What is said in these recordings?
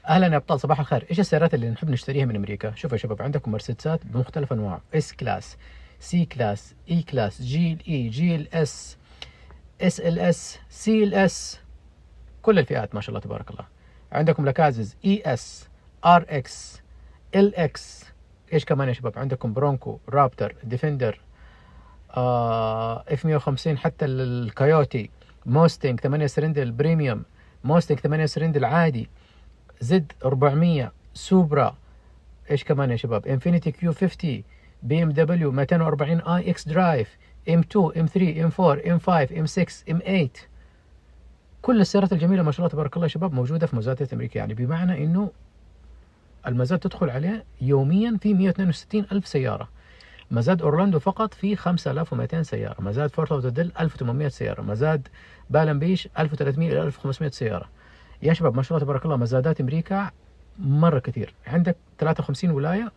اهلا يا ابطال، صباح الخير. ايش السيارات اللي نحب نشتريها من امريكا؟ شوفوا يا شباب، عندكم مرسيدسات بمختلف انواع: اس كلاس، سي كلاس، اي كلاس، جيل اي، جيل اس، اس ال اس، سي ال اس، كل الفئات ما شاء الله تبارك الله. عندكم لكازز اي اس، ار اكس، ال اكس. ايش كمان يا شباب؟ عندكم برونكو، رابتر، ديفندر، اف 150، حتى الكايوتي، موستنج 8 سرندل البريميوم، موستنج 8 سرندل العادي، زد 400، سوبرا. ايش كمان يا شباب؟ انفينيتي كيو 50، بي ام دبليو 240 اي اكس درايف، ام 2، ام 3، ام 4، ام 5، ام 6، ام 8. كل السيارات الجميله ما شاء الله تبارك الله يا شباب موجوده في مزادات امريكا، يعني بمعنى انه المزاد تدخل عليه يوميا في 162 الف سياره. مزاد اورلاندو فقط في 5200 سياره، مزاد فورت لودرديل 1800 سياره، مزاد بالم بيش 1300 الى 1500 سياره. يا شباب ما شاء الله تبارك الله مزادات امريكا مره كثير. عندك 53 ولايه،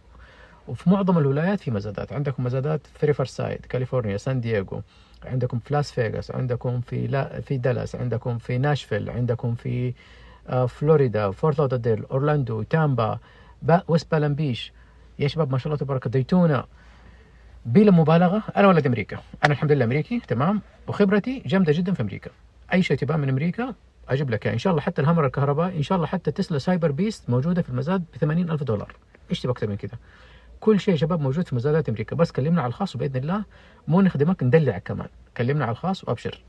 وفي معظم الولايات في مزادات. عندكم مزادات في ريفرسايد كاليفورنيا، سان دييغو، عندكم في لاس فيغاس، عندكم في دالاس، عندكم في ناشفيل، عندكم في فلوريدا، فورت لودرديل، اورلاندو، تامبا، ويست بالم بيش. يا شباب ما شاء الله تبارك الله ديتونا. بلا مبالغه انا ولد امريكا، انا الحمد لله امريكي تمام، وخبرتي جامده جدا في امريكا. اي شيء تبغاه من امريكا اجيب لك يعني. ان شاء الله حتى الهامر الكهربائي، ان شاء الله حتى تسلا سايبر بيست موجوده في المزاد ب 80 الف دولار. ايش تبغى اكثر من كذا؟ كل شيء يا شباب موجود في مزادات امريكا. بس كلمنا على الخاص وباذن الله مو نخدمك، ندلعك كمان. كلمنا على الخاص وابشر.